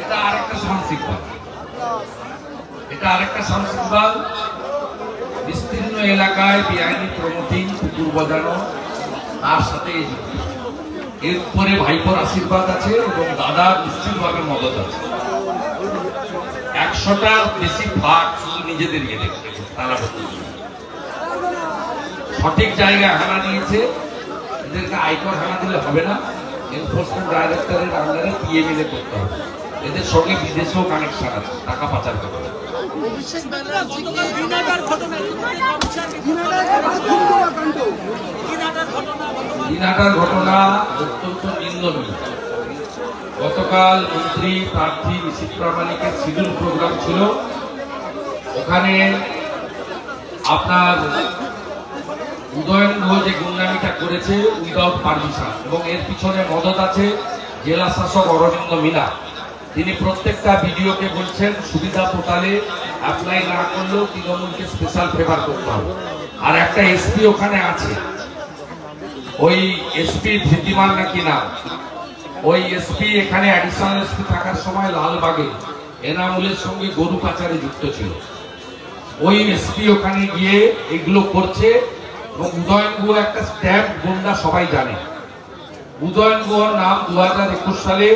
এটা আরেকটা সাংস্কৃতিক, এটা আরেকটা সাংস্কৃতিক বিস্তীর্ণ এলাকায় বেআইনি প্রমোটিং, পুকুর বাজানো, তার সাথে এরপরে ভাইপোর আশীর্বাদ আছে এবং দাদা নিশ্চিতভাবে মদত আছে। 100টার বেশি ভাগ শুধু নিজেদের ইয়ে দেখতে, তারা সঠিক জায়গায় হানা দিয়েছে। এদেরকে আয়কর হানা দিলে হবে না, এনফোর্সমেন্ট ডাইরেক্টরের আন্ডারে পিএমএলএ করতে হবে। এদের সঙ্গে বিদেশেও কানেকশন আছে, টাকা পাচার করতে হবে। দিনাটার ঘটনা অত্যন্ত নিন্দনীয়। গতকাল মন্ত্রী প্রার্থী নিশীথ প্রামাণিকের শিডিউল প্রোগ্রাম ছিল, ওখানে আপনার উদয়ন গুহ যে গুন্ডামিটা করেছে উইদাউট পারমিশন, এবং এর পিছনে মদত আছে জেলা শাসক অরবিন্দ মিনা। তিনি প্রত্যেকটা ভিডিওকে বলছেন সুবিধা পোর্টালে অ্যাপ্লাই না করলেও তৃণমূলকে স্পেশাল ফেভার করতে হবে। আর একটা এসপি ওখানে আছে, ওই এসপি ধৃতিমান নাকি নাম, ওই এসপি এখানে অ্যাডিশনাল এসপি থাকার সময় লালবাগে এনামুলের সঙ্গে গরু পাচারে যুক্ত ছিল। ওই এসপি ওখানে গিয়ে এগুলো করছে। এবং উদয়ন গুহ একটা স্ট্যাম্প গুন্ডা, সবাই জানে। উদয়ন গুহর নাম 2021 সালে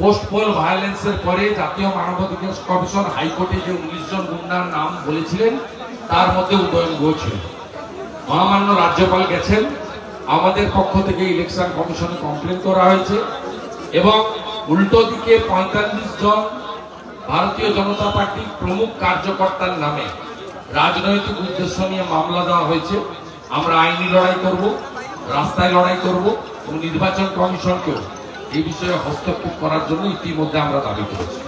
পোস্ট পোল ভায়োলেন্সের পরে জাতীয় মানবাধিকার কমিশন হাইকোর্টে যে 19 জন গুন্ডার নাম বলেছিলেন তার মধ্যে উদয়ন গুহ ছিল। মহামান্য রাজ্যপাল গেছেন, আমাদের পক্ষ থেকে ইলেকশন কমিশনে কমপ্লেন করা হয়েছে এবং উল্টো দিকে 45 জন ভারতীয় জনতা পার্টির প্রমুখ কার্যকর্তার নামে রাজনৈতিক উদ্দেশ্য নিয়ে মামলা দেওয়া হয়েছে। আমরা আইনি লড়াই করব, রাস্তায় লড়াই করব এবং নির্বাচন কমিশনকেও এই বিষয়ে হস্তক্ষেপ করার জন্য ইতিমধ্যে আমরা দাবি করেছি।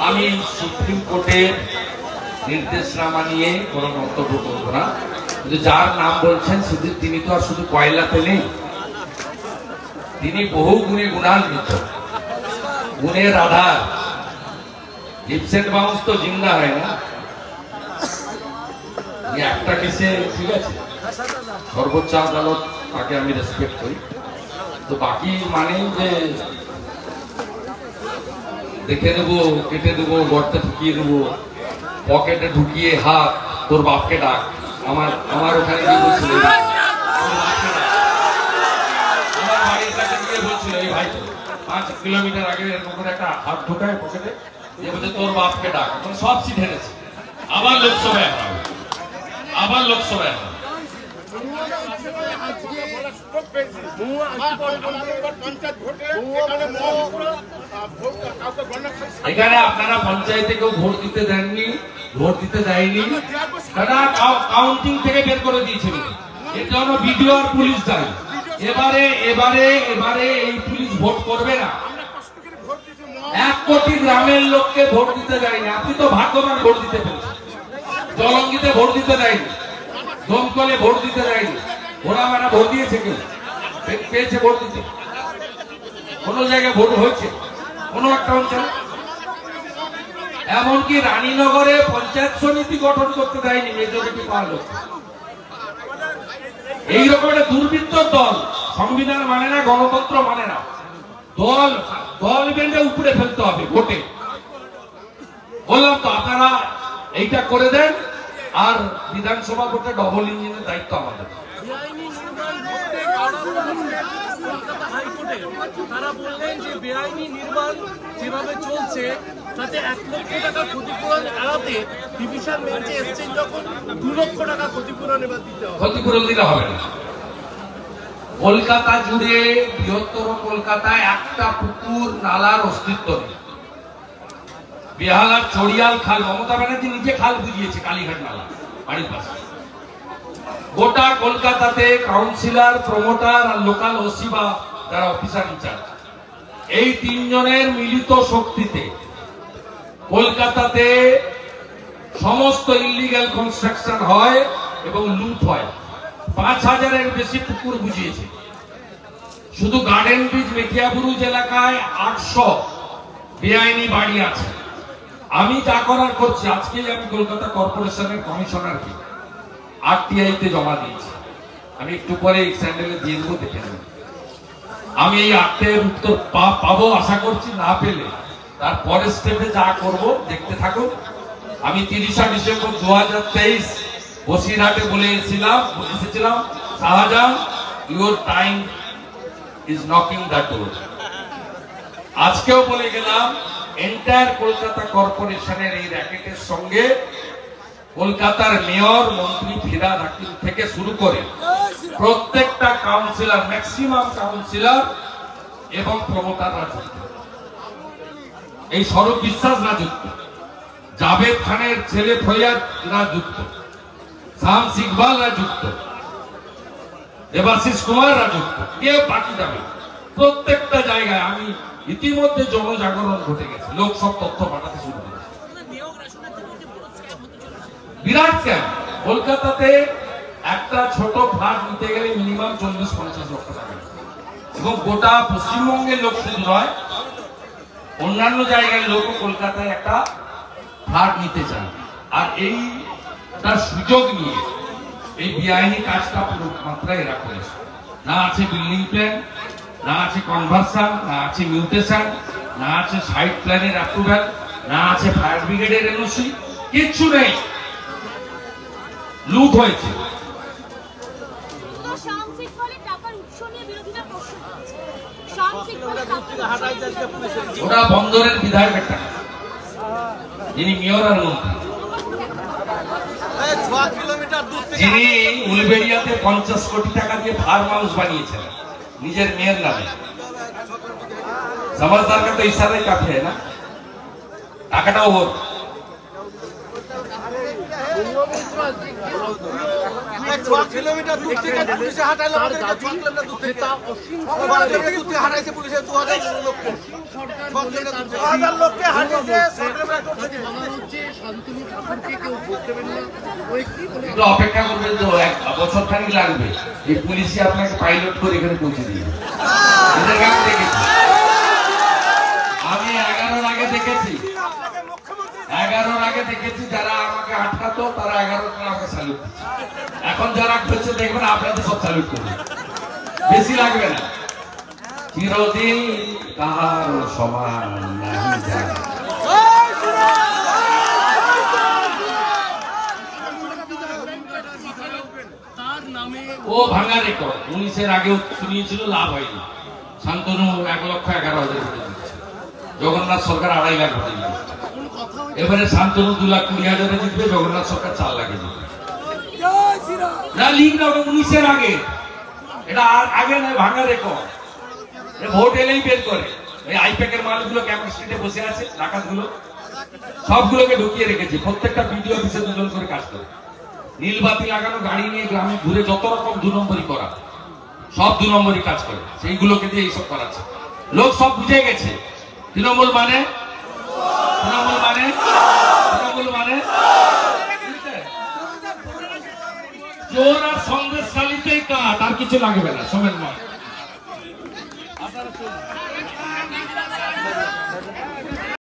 আমি সুপ্রিম কোর্টের নির্দেশনামা নিয়ে কোনো মন্তব্য করব না, কিন্তু যার নাম বলছেন সেদিন তিনি তো আর শুধু কয়লাতে নেই, তিনি বহু গুণে গুণান্বিত, গুণের আধার। ইপসেন্ট বাউন্স তো জিন্দা হয় না, একটা কেসে ঠিক আছে, সর্বোচ্চ আদালত তাকে আমি রেসপেক্ট করি। তো বাকি মানে যে দেখে নেবো, কেটে দেবো, গর্তে ঢুকিয়ে দেবো, পকেটে ঢুকিয়ে হাত, তোর বাপকে ডাক। আমার ওখানে গিয়ে বলছিল, আমার বাড়ির কাছে গিয়ে বলছিল এই ভাই 5 কিলোমিটার আগে এরকম করে একটা হাত ঢোকায় পকেটে, যে বলছে তোর বাপকে ডাক। এখন সব সিট হেরেছে, আবার লোকসভায় হারাবে, আবার লোকসভায় হারাবে। এখানে আপনারা পঞ্চায়েতে কেউ ভোট দিতে দেননি, ভোট দিতে দেয়নি, তারা কাউন্টিং থেকে বের করে দিয়েছিল। এর জন্য বিডিও আর পুলিশ যায়। এবারে এবারে এবারে এই পুলিশ ভোট করবে না। 1 কোটি গ্রামের লোককে ভোট দিতে দেয়নি। আপনি তো ভাগ্যবান ভোট দিতে পেরেছেন। জলঙ্গিতে ভোট দিতে দেয়নি, দমকলে ভোট দিতে দেয়নি, ঘোড়ামারা ভোট দিয়েছে, কেউ পেয়েছে ভোট দিতে? কোন জায়গায় ভোট হয়েছে? কোন একটা অঞ্চলে? এমনকি রানীনগরে পঞ্চায়েত সমিতি গঠন করতে দেয়নি মেজরিটি পাওয়ার লোক। এইরকম একটা দুর্বৃত্ত দল, সংবিধান মানে না, গণতন্ত্র মানে না, দল বেঁধে উপরে ফেলতে হবে ভোটে। বললাম তো আপনারা এইটা করে দেন, আর বিধানসভা ভোটে ডবল ইঞ্জিনের দায়িত্ব আমাদের। তারা বললেন যে বেআইনি নির্মাণ যেভাবে চলছে তাতে 1 লক্ষ টাকা ক্ষতিপূরণ এড়াতে ডিভিশন বেঞ্চে এসছেন, যখন 2 লক্ষ টাকা ক্ষতিপূরণ এবার দিতে হবে। ক্ষতিপূরণ দিলে হবে না। কলকাতা জুড়ে, বৃহত্তর কলকাতায় একটা পুকুর নালার অস্তিত্ব নেই। বেহালার চড়িয়াল খাল, মমতা ব্যানার্জি নিজে খাল বুঝিয়েছে, কালীঘাট নালা বাড়ির পাশে। গোটা কলকাতাতে কাউন্সিলর, প্রমোটার আর লোকাল ওসি বা যারা অফিসার ইনচার্জ, এই 3 জনের মিলিত শক্তিতে কলকাতাতে সমস্ত ইলিগাল কনস্ট্রাকশন হয় এবং লুট হয়। 5000-এর বেশি পুকুর বুঝিয়েছে। শুধু গার্ডেন ব্রিজ মেটিয়াবুরুজ এলাকায় 800 বেআইনি বাড়ি আছে। আমি যা করার করছি। আজকেই আমি কলকাতা কর্পোরেশনের কমিশনারকে আরটিআই তে জমা দিয়েছি। আমি একটু পরে স্যান্ডেলে দিয়ে দেবো, দেখে নেব। আমি এই আরটিআই উত্তর পাবো আশা করছি, না পেলে তার পরের স্টেপে যা করব দেখতে থাকুন। আমি 30 ডিসেম্বর 2023 বসিরহাটে এসেছিলাম, Shahjahan, your time is knocking the door. আজকেও বলে গেলাম, এন্টায়ার কলকাতা কর্পোরেশনের এই র্যাকেটের সঙ্গে কলকাতার মেয়র, মন্ত্রী ফিরহাদ হাকিম থেকে শুরু করে প্রত্যেকটা কাউন্সিলর, ম্যাক্সিমাম কাউন্সিলর এবং প্রমোটাররা যুক্ত। এই স্বরূপ বিশ্বাসরা যুক্ত, জাভেদ খানের ছেলে ফৈয়াদরা যুক্ত, শামস ইকবালরা যুক্ত, দেবাশিস কুমাররা যুক্ত। কে বাকি যাবে? প্রত্যেকটা জায়গায় আমি ইতিমধ্যে জনজাগরণ ঘটে গেছে। লোক সব তথ্য পাঠাতে শুরু করেছে। বিরাট স্ক্যাম। কলকাতাতে একটা ছোট ফ্ল্যাট নিতে গেলে মিনিমাম 40-50 লক্ষ টাকা, এবং গোটা পশ্চিমবঙ্গের লোক শুধু নয়, অন্যান্য জায়গার লোক কলকাতায় একটা ফ্ল্যাট নিতে চান। আর তার সুযোগ নিয়ে এই বেআইনি কাজটা পুরো মাত্রায় এরা করেছে। না আছে বিল্ডিং প্ল্যান, না আছে কনভার্সন, না আছে মিউটেশন, না আছে সাইট প্ল্যানের অ্যাপ্রুভাল, না আছে ফায়ার ব্রিগেডের এনওসি, কিচ্ছু নেই। লুট হয়েছে। ওটা বন্দরের বিধায়কের টাকা, যিনি মেয়র আর মন্ত্রী, যিনি উলবেড়িয়াতে 50 কোটি টাকা দিয়ে ফার্ম হাউস বানিয়েছিলেন নিজের মেয়ের নামে। समझदार का तो इशारा ही काफी है ना। টাকাটাও ওর। কিলোমিটার দূর থেকে পুলিশে হাঁটাইলো, আমাদেরকে 6 কিলোমিটার দূর থেকে হাঁটাইছে পুলিশে 2000 লোককে। 2000 লোককে হাঁটিয়েছে, 6 কিলোমিটার দূর থেকে। শান্তনু ঠাকুরকে কেউ বলতে পারে না, ওই কি বলে একটু অপেক্ষা করবেন, তো 1 বছর খানিক লাগবে। এই পুলিশই আপনাকে পাইলট করে এখানে পৌঁছে দিবে। এদের কাছে দেখেছি আমি 11-র আগে দেখেছি, 11-র আগে দেখেছি যারা আমাকে আটকাতো তারা 11-র আমাকে স্যালুট দিচ্ছে। এখন যারা করছে দেখবেন আপনাদের সব স্যালুট করবে, বেশি লাগবে না। চিরদিন কাহার সমান নাহি যায়। ও ভাঙা রেকর্ড 19-এর আগেও শুনিয়েছিল, লাভ হয়নি। শান্তনু 1,11,000 কোটি দিচ্ছে, জগন্নাথ সরকার 2.5 লাখ কোটি দিচ্ছে। এবারে শান্তনু 2,20,000 জিতবে, জগন্নাথ সরকার 4 লাখে জিতবে। লিগ না 19-এর আগে, এটা আগে নয়, ভাঙা রেকর্ড। ভোট এলেই বের করে। এই আইপ্যাকের মালগুলো ক্যাম্পাস স্ট্রিটে বসে আছে, ডাকাতগুলো সবগুলোকে ঢুকিয়ে রেখেছে। প্রত্যেকটা বিডিও অফিসে 2 জন করে কাজ করে। নীলবাতি লাগানো গাড়ি নিয়ে গ্রামে ঘুরে যত রকম 2 নম্বরই করা, সব 2 নম্বরই কাজ করে। সেইগুলোকে দিয়ে এইসব করাচ্ছে। লোক সব বুঝে গেছে তৃণমূল মানে চোর আর সন্দেশখালীতেই কাট, আর কিছু লাগবে না। সোমেন